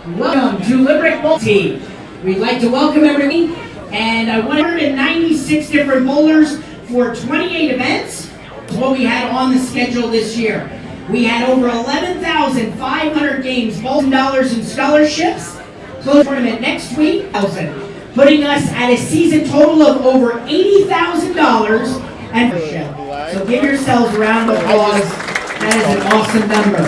Welcome to Limerick Bowl Team. We'd like to welcome everyone, and 196 different bowlers for 28 events. That's what we had on the schedule this year. We had over 11,500 games, $1,000 in scholarships. Close tournament next week, putting us at a season total of over $80,000 and so give yourselves a round of applause. That is an awesome number.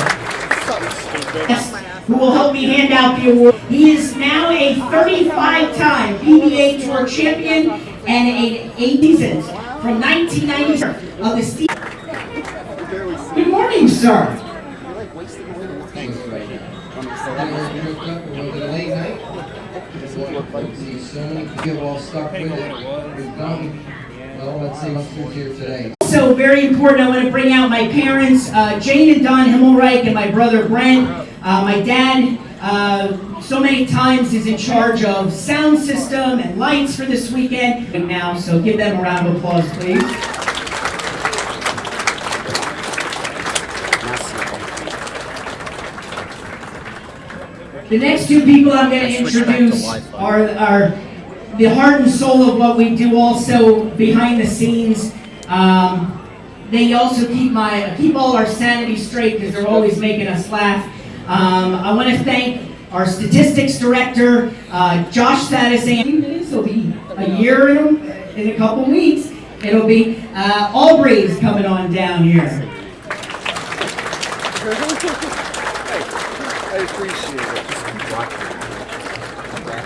Who will help me hand out the award. He is now a 35-time PBA Tour champion and an 8 seasons from 1990 of the Steve. Good morning, sir. Thanks right now. Was it a late night? See so many people all stuck with it. We've gone. Well, let's see who's here today. Also very important, I want to bring out my parents, Jane and Don Himmelreich, and my brother Brent. My dad, so many times is in charge of sound system and lights for this weekend. And now, so give them a round of applause, please. The next two people I'm going to introduce are the heart and soul of what we do also behind the scenes. They also keep all our sanity straight because they're always making us laugh. I want to thank our statistics director, Josh Sadison. It'll be a year in a couple weeks. It'll be Aubrey's coming on down here. I appreciate it.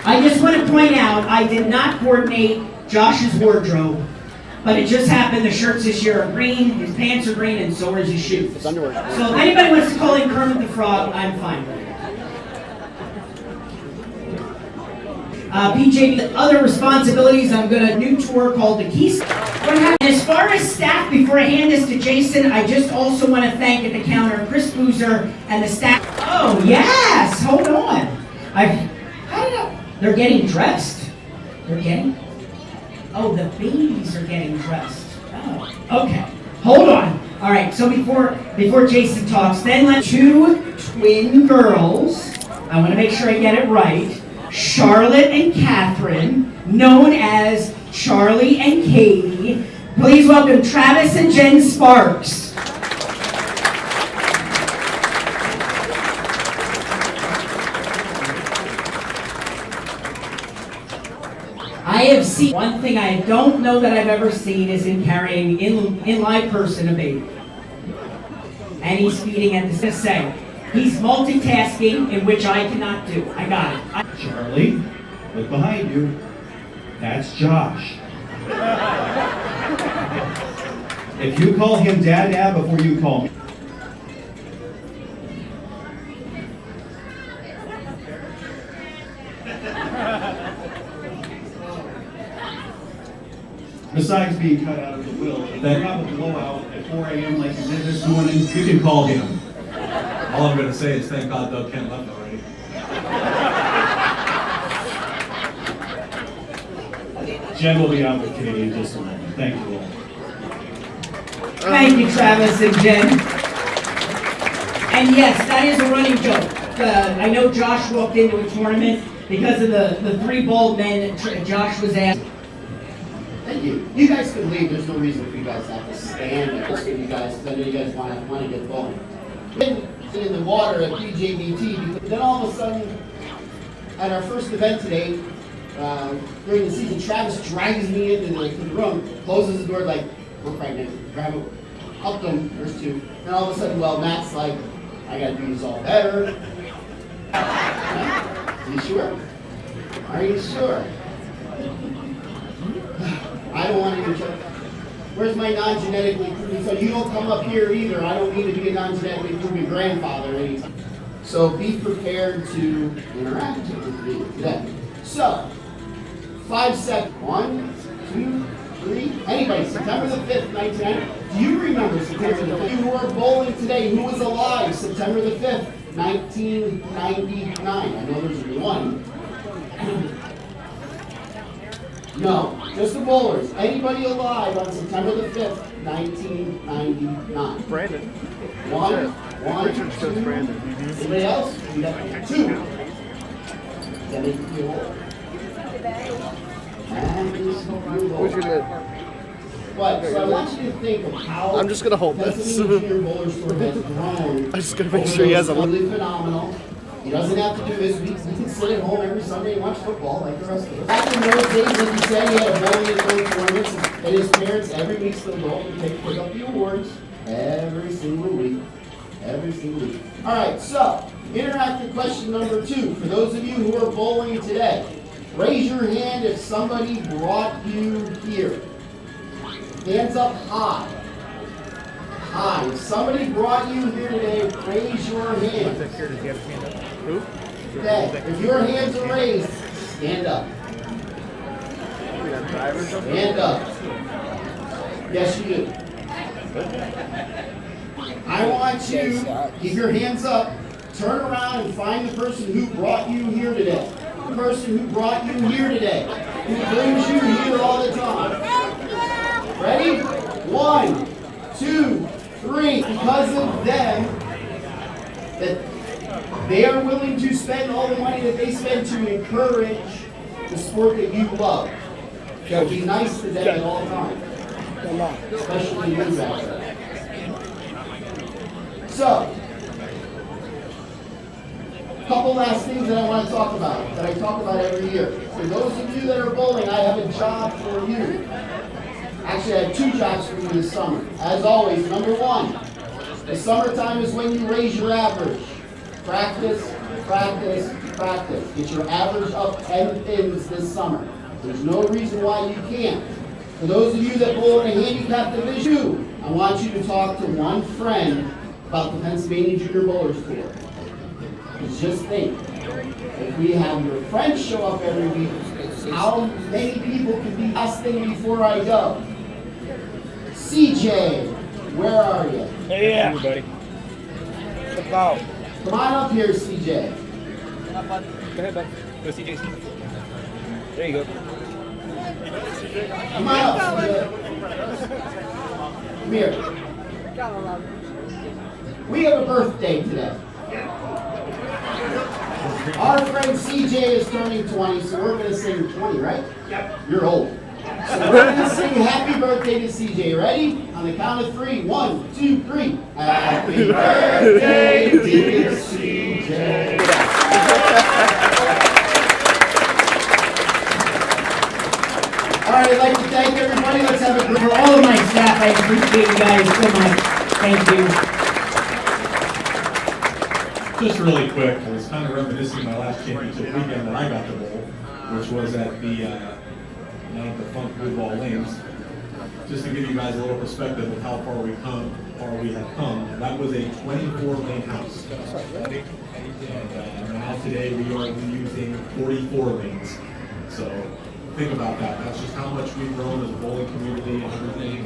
I just want to point out, I did not coordinate Josh's wardrobe, but it just happened the shirts this year are green, his pants are green, and so are his shoes. So if anybody wants to call him Kermit the Frog, I'm fine with it. PJBT, other responsibilities, I'm going to new tour called the Keystone. As far as staff, before I hand this to Jason, I just also want to thank at the counter Chris Boozer and the staff. Oh, yes! Hold on. They're getting dressed. Oh, the babies are getting dressed. Oh, okay. Hold on. All right, so before Jason talks, then let two twin girls, I want to make sure I get it right, Charlotte and Catherine, known as Charlie and Katie. Please welcome Travis and Jen Sparks. I have seen, one thing I don't know that I've ever seen is him carrying in live person a baby. And he's feeding at the same. He's multitasking, in which I cannot do. I got it. Charlie, look behind you. That's Josh. If you call him Dad before you call me. Besides being cut out of the will, if you have a blowout at 4 a.m. like you did this morning, you can call him. All I'm going to say is thank God Doug Kent left already. Jen will be out with Katie in just a moment. Thank you all. Thank you, Travis and Jen. And yes, that is a running joke. I know Josh walked into a tournament because of the three bald men that Josh was asked. Thank you. You guys can leave. There's no reason for you guys to have to stand there. Just for you guys, because I know you guys want to get going. In the water at PJBT, then all of a sudden, at our first event today, during the season, Travis drags me into the room, closes the door like, I'm pregnant, grab him, helped him, there's two. And all of a sudden, well, Matt's like, I gotta do this all better. Are you sure? Are you sure? I don't want to even check. Where's my non-genetically proven son? You don't come up here either. I don't need to be a non-genetically proven grandfather anytime. So be prepared to interact with me today. So, 5 seconds. 1, 2, 3. Anybody, September the 5th, 1990. Do you remember September the 5th? You who are bowling today, who was alive September the 5th, 1999? I know there's only one. No, just the bowlers. Anybody alive on September the 5th, 1999? Brandon. One, Richard two. Brandon. Anybody else? We got 2. That make you feel old? And just hope you're old. But, so I want you to think of how I'm just gonna hold this. Pennsylvania Junior Bowler Store has grown. I'm just gonna make sure he has a look. Really phenomenal. He doesn't have to do this. We can sit at home every Sunday and watch football like the rest of us. Back in those days, like he said, he had a bowling and going tournaments, and his parents every week still go and pick up the awards every single week. Every single week. All right, so interactive question number 2. For those of you who are bowling today, raise your hand if somebody brought you here. Hands up high. High. If somebody brought you here today, raise your hand. Okay. If your hands are raised, stand up. Stand up. Yes, you do. I want you to keep your hands up, turn around and find the person who brought you here today. The person who brought you here today, who brings you here all the time. Ready? 1, 2, 3. Because of them, that they are willing to spend all the money that they spend to encourage the sport that you love. So be nice to them at all times. Especially you guys. So, a couple last things that I want to talk about, that I talk about every year. For those of you that are bowling, I have a job for you. Actually, I have 2 jobs for you this summer. As always, number 1, the summertime is when you raise your average. Practice, practice, practice. Get your average up 10 pins this summer. There's no reason why you can't. For those of you that bowl in a handicap division, I want you to talk to one friend about the Pennsylvania Junior Bowlers Tour. Because just think, if we have your friends show up every week, how many people can be last thing before I go? CJ, where are you? Hey, yeah. Hey, buddy. What's about? Come on up here, CJ. Go ahead, bud. Go, CJ. There you go. Come on up, CJ. Come here. We have a birthday today. Our friend CJ is turning 20, so we're going to sing 20, right? Yep. You're old. So we're going to sing happy birthday to CJ. Ready? On the count of 3. 1, 2, 3. Happy birthday, dear CJ. All right, I'd like to thank everybody. Let's have a group. For all of my staff, I appreciate you guys so much. Thank you. Just really quick, I was kind of reminiscing my last championship weekend that I got to bowl, which was at the Night of the Funk Clearview Lanes. Just to give you guys a little perspective of how far we have come. That was a 24-lane house. And now today we are using 44 lanes. So think about that. That's just how much we've grown as a bowling community and everything.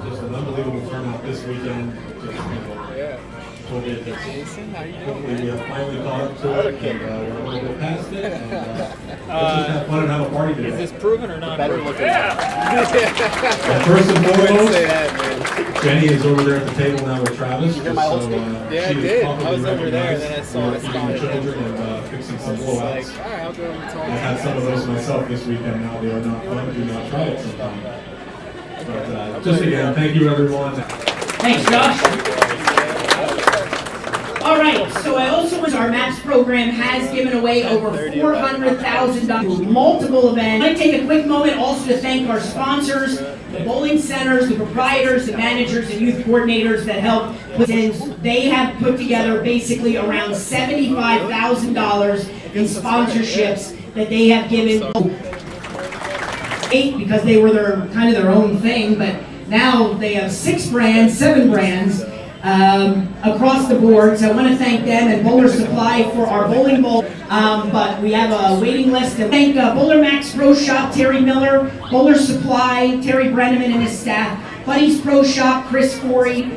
Just an unbelievable turnout this weekend. Hopefully we have finally caught up to it, and we're a little bit past it, and let's just have fun and have a party today. Is this proven or not? Better looking. First and foremost, Jenny is over there at the table now with Travis. Yeah, I did. I was over there, and then I saw it. Feeding children and fixing some blowouts. I've had some of those myself this weekend. Now they are not fun. Do not try it sometime. But just again, thank you everyone. Thanks, Josh. All right, so I also was our MAPS program has given away over $400,000 to multiple events. I'd like to take a quick moment also to thank our sponsors, the bowling centers, the proprietors, the managers, and youth coordinators that helped put in. They have put together basically around $75,000 in sponsorships that they have given. 8 because they were kind of their own thing, but now they have 6 brands, 7 brands. Across the board, so I want to thank them and Bowler Supply for our bowling bowl. But we have a waiting list. And thank Bowler Max Pro Shop, Terry Miller, Bowler Supply, Terry Brenneman and his staff, Buddy's Pro Shop, Chris Forey,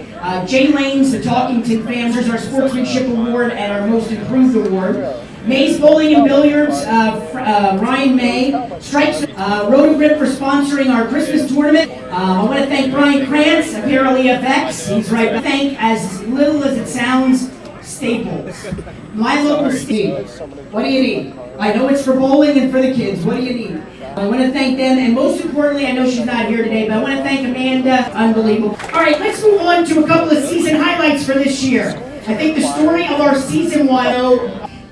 Jay Lanes, the Talkington fans, there's our Sportsmanship Award and our Most Improved Award. May's Bowling and Billiards, Ryan May, Stripes, Road Grip for sponsoring our Christmas tournament. I want to thank Brian Krantz, Apparel EFX, he's right. Thank, as little as it sounds, Staples. My local Steve. What do you need? I know it's for bowling and for the kids. What do you need? I want to thank them, and most importantly, I know she's not here today, but I want to thank Amanda. Unbelievable. All right, let's move on to a couple of season highlights for this year. I think the story of our season one,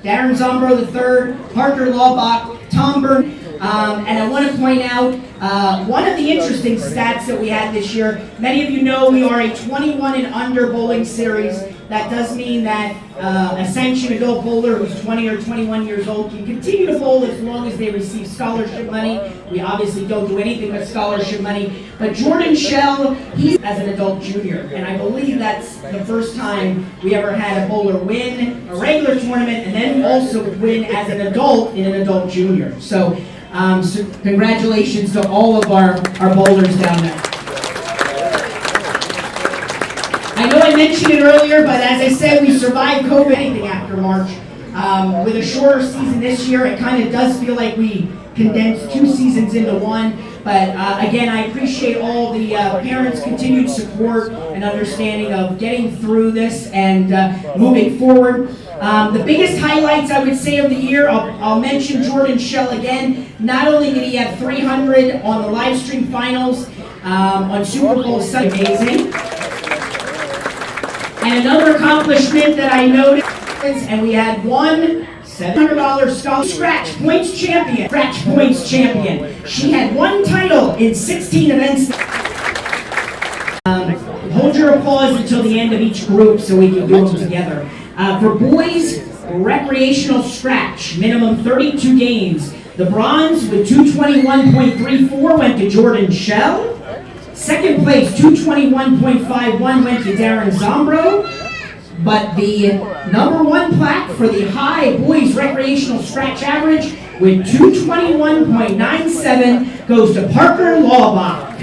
Darren Zombro III, Parker Laubach, Tom Byrne, and I want to point out one of the interesting stats that we had this year. Many of you know we are a 21 and under bowling series. That does mean that a sanctioned adult bowler who's 20 or 21 years old can continue to bowl as long as they receive scholarship money. We obviously don't do anything with scholarship money. But Jordan Shell, he's as an adult junior, and I believe that's the first time we ever had a bowler win a regular tournament and then also win as an adult in an adult junior. So congratulations to all of our bowlers down there. I know I mentioned it earlier, but as I said, we survived COVID anything after March. With a shorter season this year, it kind of does feel like we condensed 2 seasons into one. But again, I appreciate all the parents' continued support and understanding of getting through this and moving forward. The biggest highlights, I would say, of the year, I'll mention Jordan Shell again. Not only did he have 300 on the live stream finals on Super Bowl Sunday, amazing. And another accomplishment that I noticed, and we had one $700 scholarship, Scratch Points champion. Scratch Points champion. She had 1 title in 16 events. Hold your applause until the end of each group so we can do them together. For boys, recreational scratch, minimum 32 games. The bronze with 221.34 went to Jordan Shell. Second place, 221.51 went to Darren Zombro. But the number 1 plaque for the high boys recreational scratch average with 221.97 goes to Parker Laubach.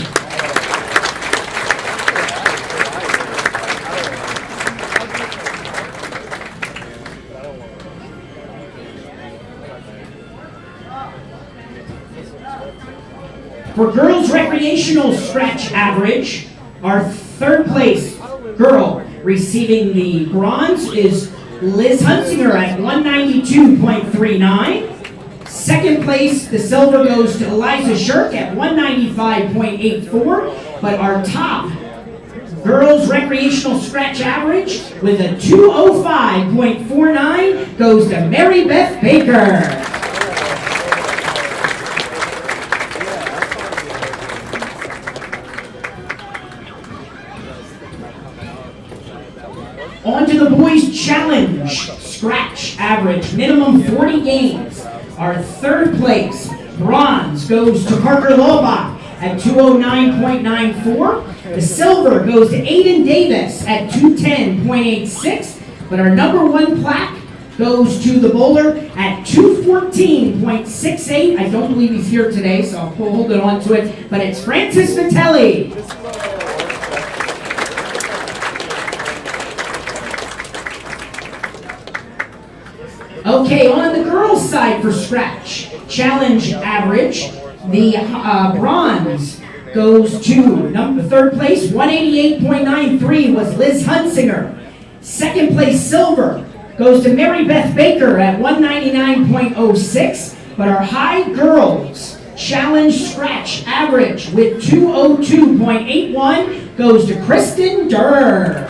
For girls' recreational scratch average, our 3rd place girl receiving the bronze is Liz Hunsinger at 192.39. 2nd place, the silver goes to Eliza Shirk at 195.84. But our top girls' recreational scratch average with a 205.49 goes to Mary Beth Baker. On to the boys' challenge scratch average, minimum 40 games. Our 3rd place bronze goes to Parker Laubach at 209.94. The silver goes to Aiden Davis at 210.86. But our number 1 plaque goes to the bowler at 214.68. I don't believe he's here today, so I'll hold it on to it. But it's Francis Vitelli. Okay, on the girls' side for scratch challenge average, the bronze goes to the 3rd place, 188.93 was Liz Hunsinger. 2nd place silver goes to Mary Beth Baker at 199.06. But our high girls challenge scratch average with 202.81 goes to Kristen Durr.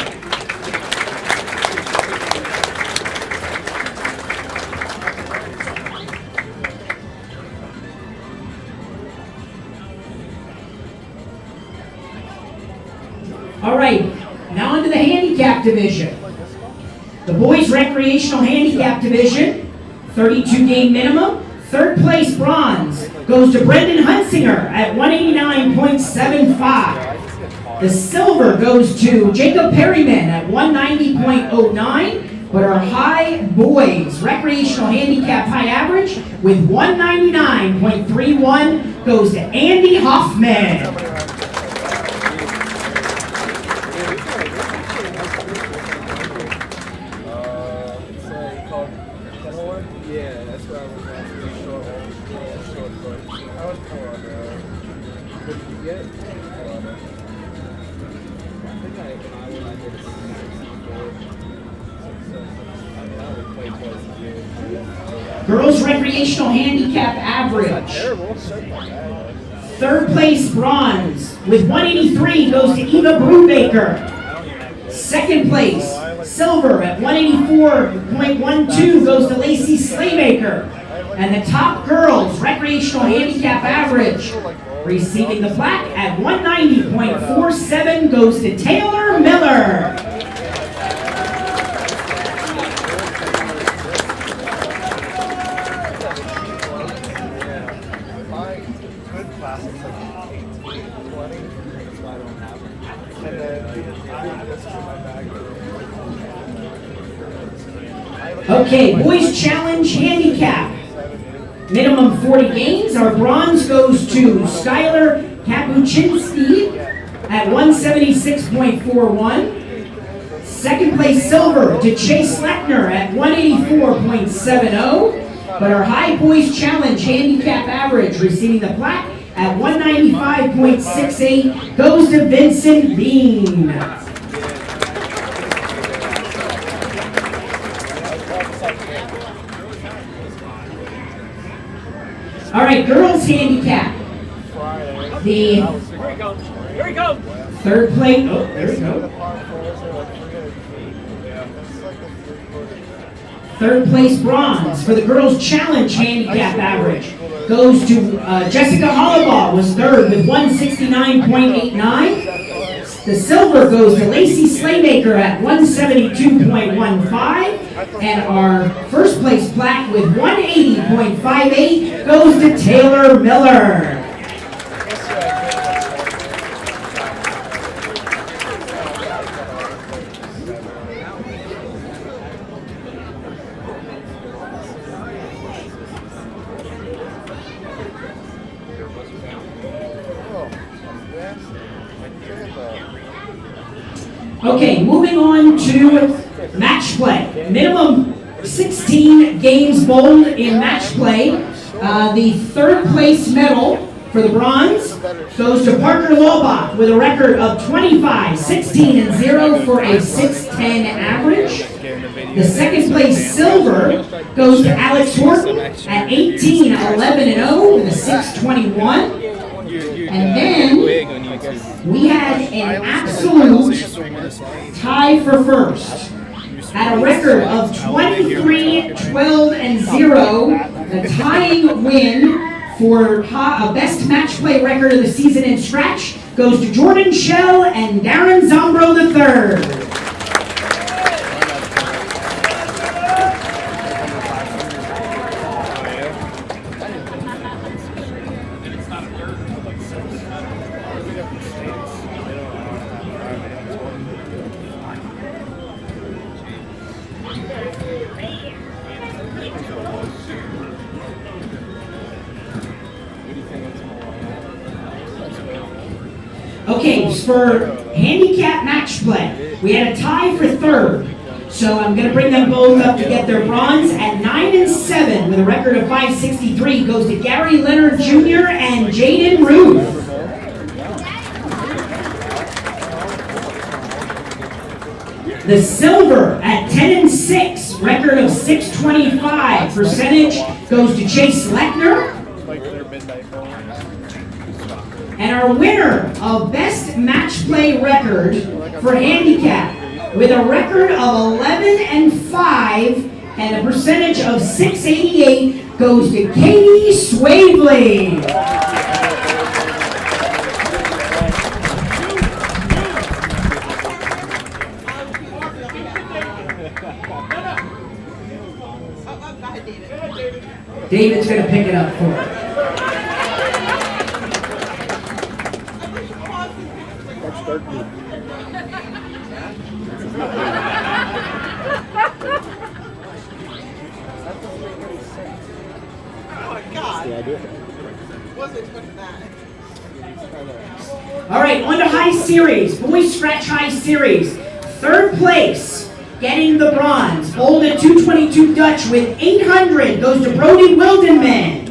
All right, now into the handicap division. The boys recreational handicap division, 32 game minimum. 3rd place bronze goes to Brendan Hunsinger at 189.75. The silver goes to Jacob Perryman at 190.09. But our high boys recreational handicap high average with 199.31 goes to Andy Hoffman. Yeah, that's where I was at. Short. I was what did you get? I think when I did it, 64. Girls recreational handicap average. Terrible. Third place bronze with 183 goes to Eva Brubaker. Second place silver at 184.12 goes to Lacey Slaymaker. And the top girls recreational handicap average receiving the plaque at 190.47 goes to Taylor Miller. Okay, boys challenge handicap. Minimum 40 games. Our bronze goes to Skylar Kapuczynski at 176.41. Second place silver to Chase Lechner at 184.70. But our high boys challenge handicap average receiving the plaque at 195.68 goes to Vincent Bean. All right, girls handicap. The third place. Oh, there we go. Third place bronze for the girls challenge handicap average goes to Jessica Hollabaugh, was third with 169.89. The silver goes to Lacey Slaymaker at 172.15. And our first place plaque with 180.58 goes to Taylor Miller. Okay, moving on to match play. Minimum 16 games bowled in match play. The third place medal for the bronze goes to Parker Laubach with a record of 25, 16, and 0 for a 610 average. The second place silver goes to Alex Horton at 18, 11, and 0 with a 621. And then we had an absolute tie for first at a record of 23, 12, and 0. The tying win for best match play record of the season in scratch goes to Jordan Shell and Darren Zombro III. Okay, for handicap match play, we had a tie for third. So I'm going to bring them both up to get their bronze at 9 and 7 with a record of 563 goes to Gary Leonard Jr. and Jaden Ruth. The silver at 10 and 6, record of 625, percentage goes to Chase Lechner. And our winner of best match play record for handicap with a record of 11 and 5 and a percentage of 688 goes to Katie Swavely. David's going to pick it up for her. All right, on to high series, boys scratch high series. Third place, getting the bronze, bowled at 222 Dutch with 800 goes to Brody Wildenman.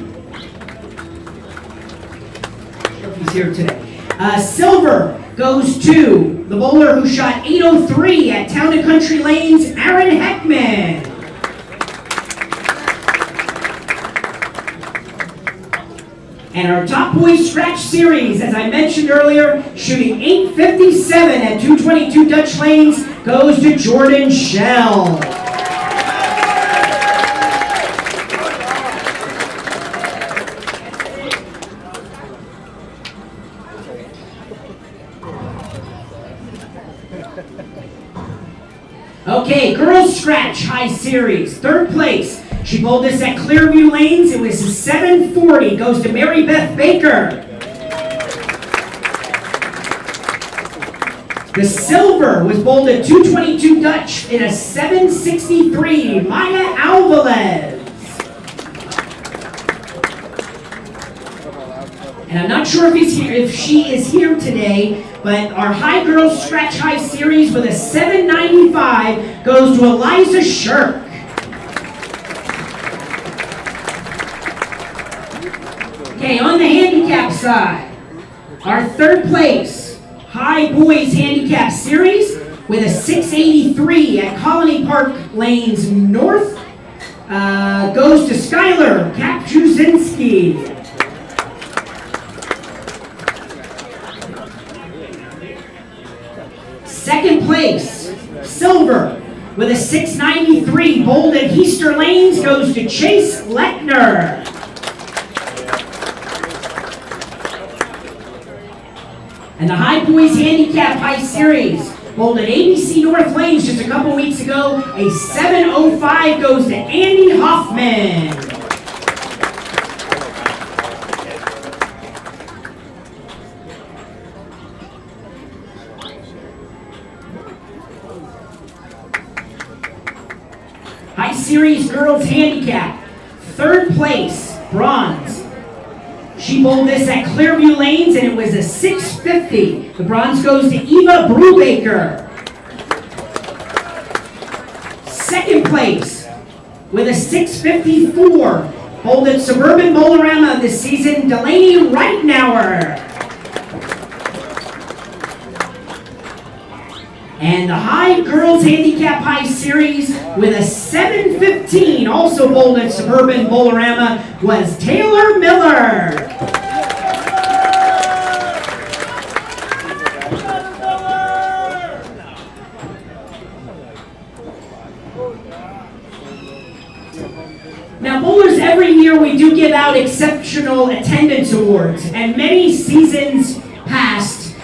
He's here today. Silver goes to the bowler who shot 803 at Town and Country Lanes, Aaron Heckman. And our top boys scratch series, as I mentioned earlier, shooting 857 at 222 Dutch Lanes, goes to Jordan Shell. Okay, girls scratch high series, third place. She bowled this at Clearview Lanes. It was a 740. Goes to Mary Beth Baker. The silver was bowled at 222 Dutch in a 763. Maya Alvarez. And I'm not sure if she is here today, but our high girls scratch high series with a 795 goes to Eliza Shirk. Okay, on the handicap side, our third place high boys handicap series with a 683 at Colony Park Lanes North goes to Skylar Kapczynski. Second place, silver, with a 693, bowled at Easter Lanes, goes to Chase Lechner. And the High Boys Handicap High Series, bowled at ABC North Lanes just a couple weeks ago, a 705 goes to Andy Hoffman. High Series Girls Handicap, third place, bronze. She bowled this at Clearview Lanes and it was a 650. The bronze goes to Eva Brubaker. Second place with a 654. Bowled at Suburban Bowlerama this season, Delaney Reitnauer. And the High Girls Handicap High Series with a 715, also bowled at Suburban Bowlerama, was Taylor Miller. Now, bowlers, every year we do give out exceptional attendance awards, and many seasons past,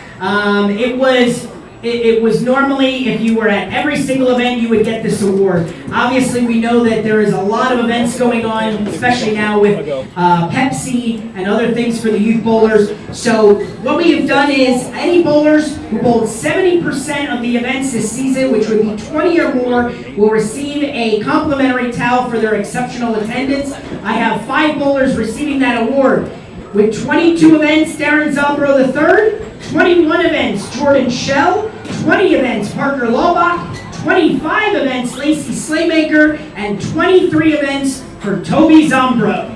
it was normally, if you were at every single event, you would get this award. Obviously, we know that there is a lot of events going on, especially now with Pepsi and other things for the youth bowlers. So what we have done is, any bowlers who bowled 70% of the events this season, which would be 20 or more, will receive a complimentary towel for their exceptional attendance. I have 5 bowlers receiving that award. With 22 events, Darren Zombro III, 21 events, Jordan Shell, 20 events, Parker Laubach, 25 events, Lacey Slaymaker, and 23 events for Toby Zombro.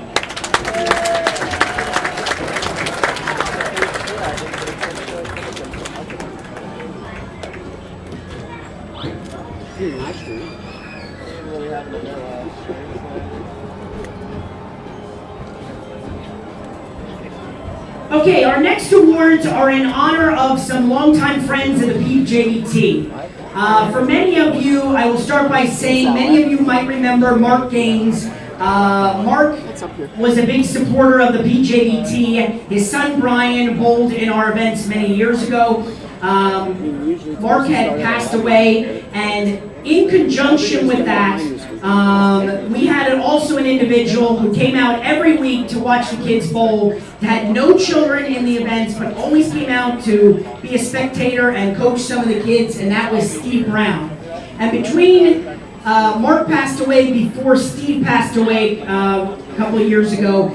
Okay, our next awards are in honor of some longtime friends of the PJBT. For many of you, I will start by saying many of you might remember Mark Gaines. Mark was a big supporter of the PJBT. His son Brian bowled in our events many years ago. Mark had passed away, and in conjunction with that, we had also an individual who came out every week to watch the kids bowl, had no children in the events, but always came out to be a spectator and coach some of the kids, and that was Steve Brown. And between Mark passed away before Steve passed away a couple of years ago,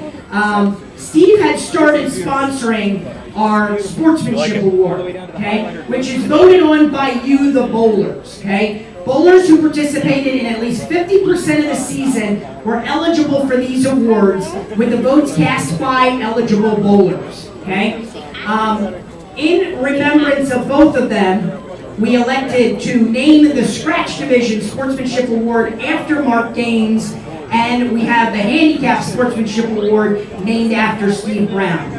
Steve had started sponsoring our Sportsmanship Award, okay, which is voted on by you, the bowlers, okay? Bowlers who participated in at least 50% of the season were eligible for these awards with the votes cast by eligible bowlers, okay? In remembrance of both of them, we elected to name the Scratch Division Sportsmanship Award after Mark Gaines and we have the Handicap Sportsmanship Award named after Steve Brown.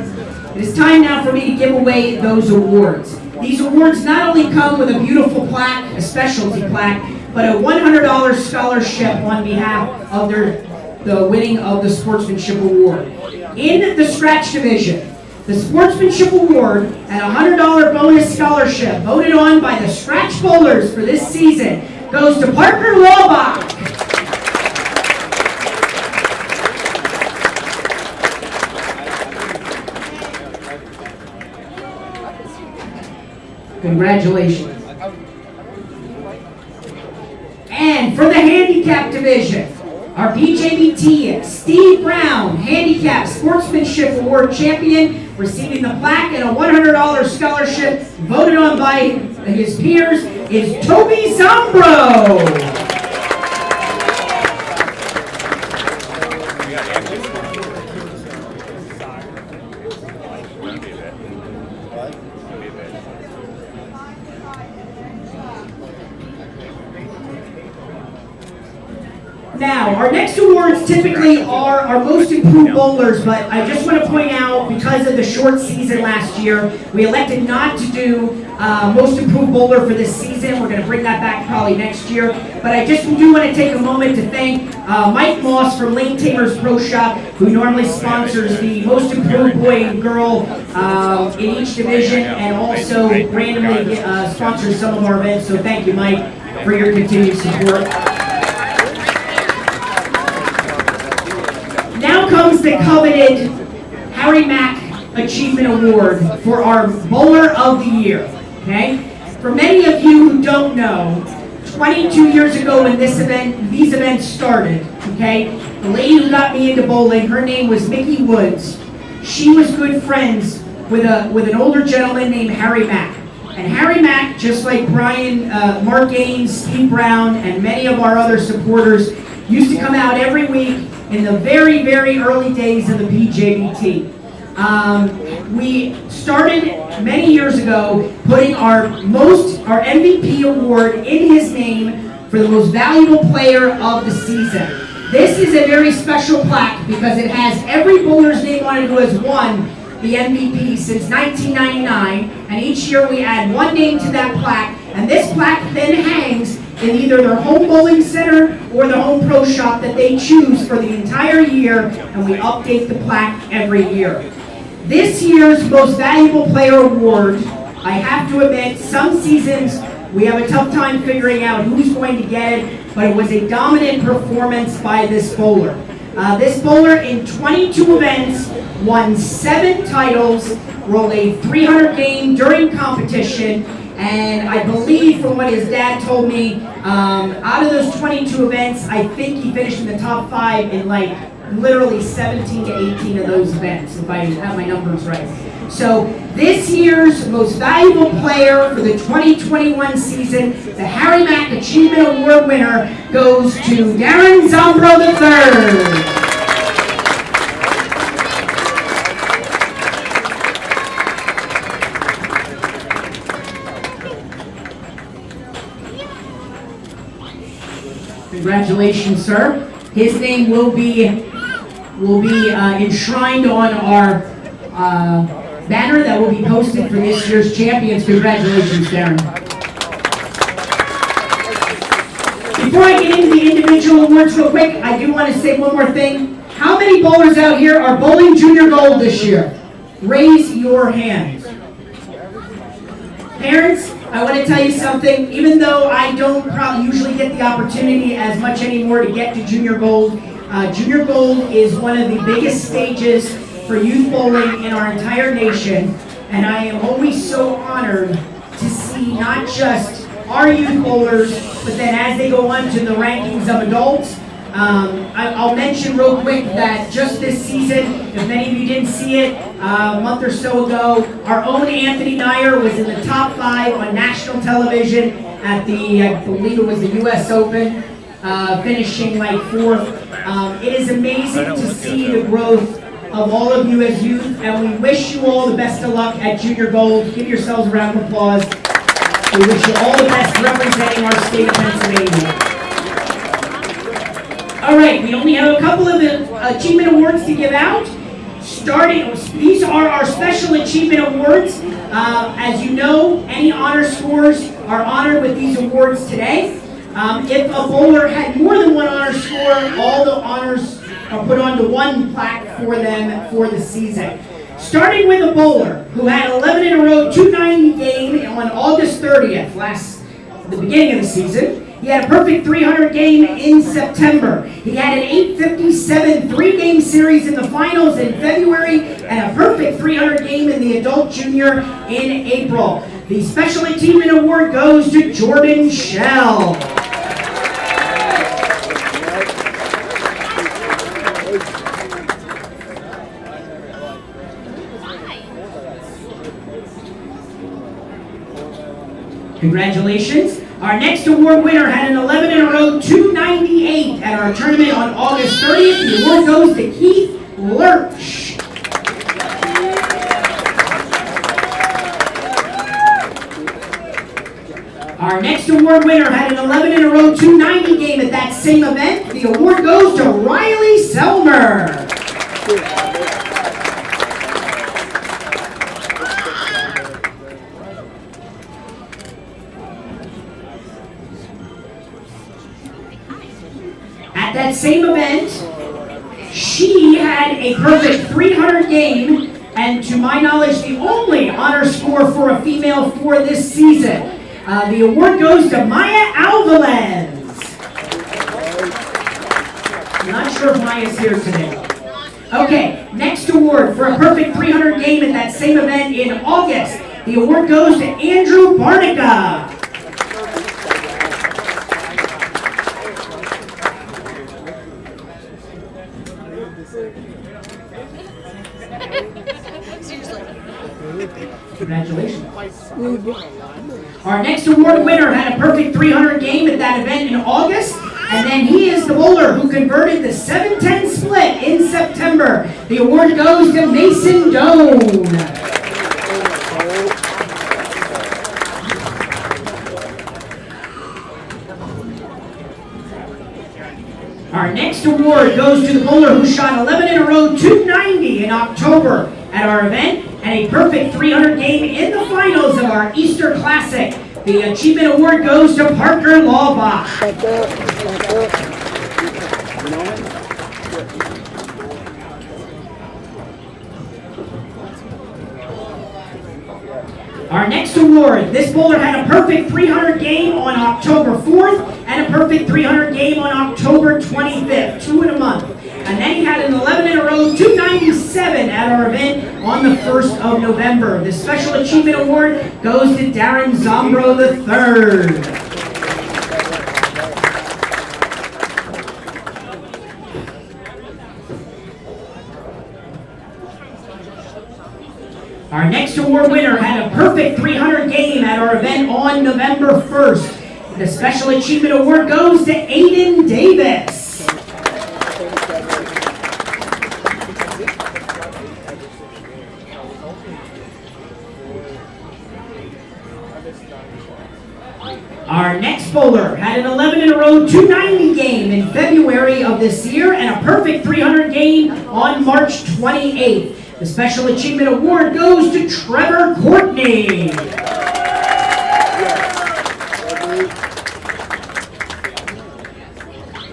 It is time now for me to give away those awards. These awards not only come with a beautiful plaque, a specialty plaque, but a $100 scholarship on behalf of the winning of the Sportsmanship Award. In the scratch division, the Sportsmanship Award and a $100 bonus scholarship voted on by the scratch bowlers for this season goes to Parker Laubach. Congratulations. And for the handicap division, our PJBT Steve Brown Handicap Sportsmanship Award champion, receiving the plaque and a $100 scholarship voted on by his peers, is Toby Zombro. Now, our next awards typically are our most improved bowlers, but I just want to point out, because of the short season last year, we elected not to do most improved bowler for this season. We're going to bring that back probably next year. But I just do want to take a moment to thank Mike Moss from Lane Tamers Pro Shop, who normally sponsors the most improved boy and girl in each division, and also randomly sponsors some of our events. So thank you, Mike, for your continued support. Now comes the coveted Harry Mack Achievement Award for our Bowler of the Year. Okay? For many of you who don't know, 22 years ago when these events started, okay, the lady who got me into bowling, her name was Mickey Woods. She was good friends with an older gentleman named Harry Mack. And Harry Mack, just like Mark Gaines, Steve Brown, and many of our other supporters, used to come out every week in the very, very early days of the PJBT. We started many years ago putting our MVP award in his name for the most valuable player of the season. This is a very special plaque because it has every bowler's name on it who has won the MVP since 1999, and each year we add one name to that plaque, and this plaque then hangs in either their home bowling center or the home pro shop that they choose for the entire year, and we update the plaque every year. This year's Most Valuable Player Award, I have to admit, some seasons we have a tough time figuring out who's going to get it, but it was a dominant performance by this bowler. This bowler in 22 events won 7 titles, rolled a 300 game during competition, and I believe from what his dad told me, out of those 22 events, I think he finished in the top 5 in like literally 17 to 18 of those events, if I have my numbers right. So this year's Most Valuable Player for the 2021 season, the Harry Mack Achievement Award winner, goes to Darren Zombro III. Congratulations, sir. His name will be enshrined on our banner that will be posted for this year's champions. Congratulations, Darren. Before I get into the individual awards real quick, I do want to say one more thing. How many bowlers out here are bowling junior gold this year? Raise your hands. Parents, I want to tell you something. Even though I don't probably usually get the opportunity as much anymore to get to Junior Gold is one of the biggest stages for youth bowling in our entire nation. And I am always so honored to see not just our youth bowlers, but then as they go on to the rankings of adults. I'll mention real quick that just this season, if many of you didn't see it, a month or so ago, our own Anthony Nyer was in the top 5 on national television at the, I believe it was the US Open, finishing like 4th. It is amazing to see the growth of all of you as youth, and we wish you all the best of luck at Junior Gold. Give yourselves a round of applause. We wish you all the best representing our state of Pennsylvania. All right. we only have a couple of achievement awards to give out. These are our special achievement awards. As you know, any honor scores are honored with these awards today. If a bowler had more than one honor score, all the honors are put onto one plaque for them for the season. Starting with a bowler who had 11 in a row 290 game on August 30th, the beginning of the season. He had a perfect 300 game in September. He had an 857 three-game series in the finals in February and a perfect 300 game in the adult junior in April. The Special Achievement Award goes to Jordan Shell. Congratulations. Our next award winner had an 11 in a row 298 at our tournament on August 30th. The award goes to Keith Lurch. Our next award winner had an 11 in a row 290 game at that same event. The award goes to Riley Selmer. At that same event, she had a perfect 300 game, and to my knowledge, the only honor score for a female for this season. The award goes to Maya Alvarez. I'm not sure if Maya's here today. Okay, next award for a perfect 300 game at that same event in August. The award goes to Andrew Barnica. Congratulations. Our next award winner had a perfect 300 game at that event in August, and then he is the bowler who converted the 7-10 split in September. The award goes to Mason Doan. Our next award goes to the bowler who shot 11 in a row 290 in October at our event, and a perfect 300 game in the finals of our Easter Classic. The Achievement Award goes to Parker Laubach. Our next award, this bowler had a perfect 300 game on October 4th and a perfect 300 game on October 25th, 2 in a month. And then he had an 11 in a row 297 at our event on the 1st of November. The Special Achievement Award goes to Darren Zombro III. Our next award winner had a perfect 300 game at our event on November 1st. The Special Achievement Award goes to Aiden Davis. Our next bowler had an 11 in a row 290 game in February of this year and a perfect 300 game on March 28th. The Special Achievement Award goes to Trevor Courtney.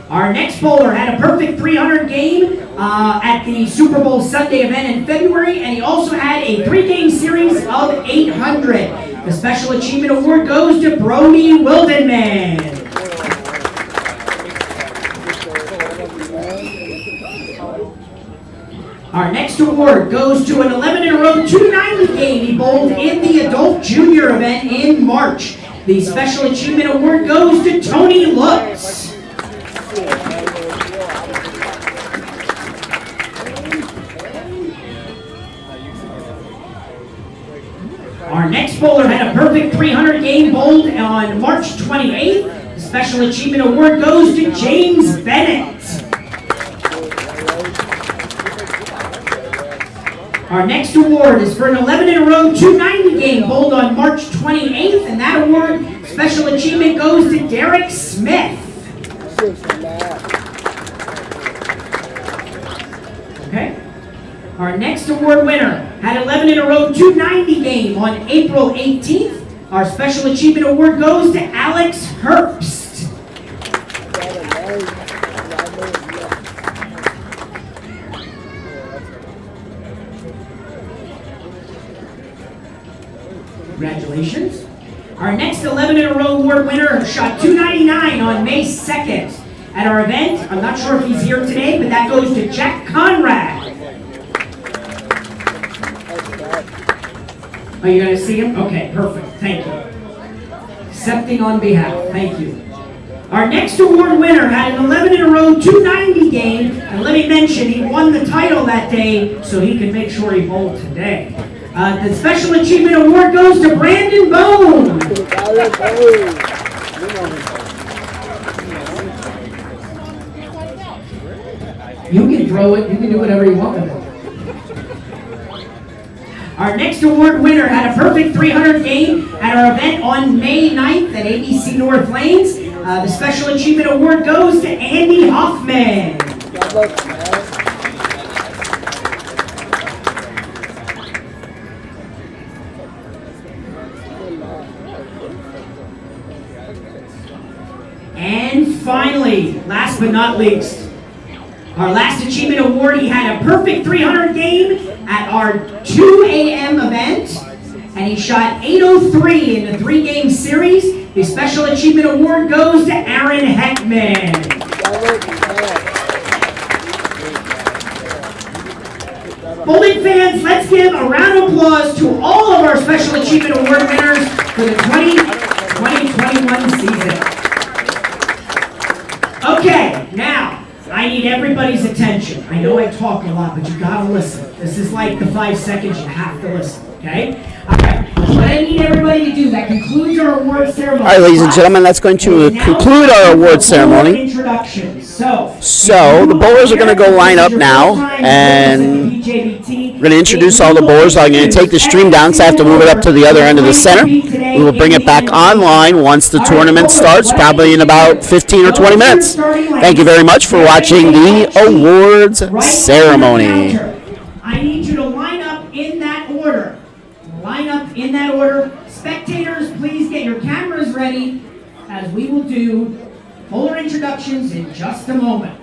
Our next bowler had a perfect 300 game at the Super Bowl Sunday event in February, and he also had a 3-game series of 800. The Special Achievement Award goes to Brody Wildenman. Our next award goes to an 11 in a row 290 game he bowled in the adult junior event in March. The Special Achievement Award goes to Tony Lutz. Our next bowler had a perfect 300 game bowled on March 28th. The Special Achievement Award goes to James Bennett. Our next award is for an 11 in a row 290 game bowled on March 28th, and that award, Special Achievement, goes to Derek Smith. Our next award winner had 11 in a row 290 game on April 18th. Our Special Achievement Award goes to Alex Herbst. Congratulations. Our next 11 in a row award winner shot 299 on May 2nd at our event. I'm not sure if he's here today, but that goes to Jack Conrad. Are you going to see him? Okay, perfect. Thank you. Accepting on behalf. Thank you. Our next award winner had an 11 in a row 290 game, and let me mention he won the title that day, so he can make sure he bowled today. The Special Achievement Award goes to Brandon Bone. You can throw it. You can do whatever you want with it. Our next award winner had a perfect 300 game at our event on May 9th at ABC North Lanes. The Special Achievement Award goes to Andy Hoffman. And finally, last but not least, our last achievement award, he had a perfect 300 game at our 2 a.m. event, and he shot 803 in the 3-game series. The Special Achievement Award goes to Aaron Heckman. Bowling fans, let's give a round of applause to all of our Special Achievement Award winners for the 2020-21 season. Okay, now, I need everybody's attention. I know I talk a lot, but you gotta listen. This is like the 5 seconds you have to listen, okay? All right, what I need everybody to do, that concludes our award ceremony. All right, ladies and gentlemen, that's going to conclude our award ceremony. Introductions. So the bowlers are going to go line up now, and we're going to introduce all the bowlers. I'm going to take the stream down, so I have to move it up to the other end of the center. We will bring it back online once the tournament starts, probably in about 15 or 20 minutes. Thank you very much for watching the awards ceremony. I need you to line up in that order. Line up in that order. Spectators, please get your cameras ready as we will do bowler introductions in just a moment.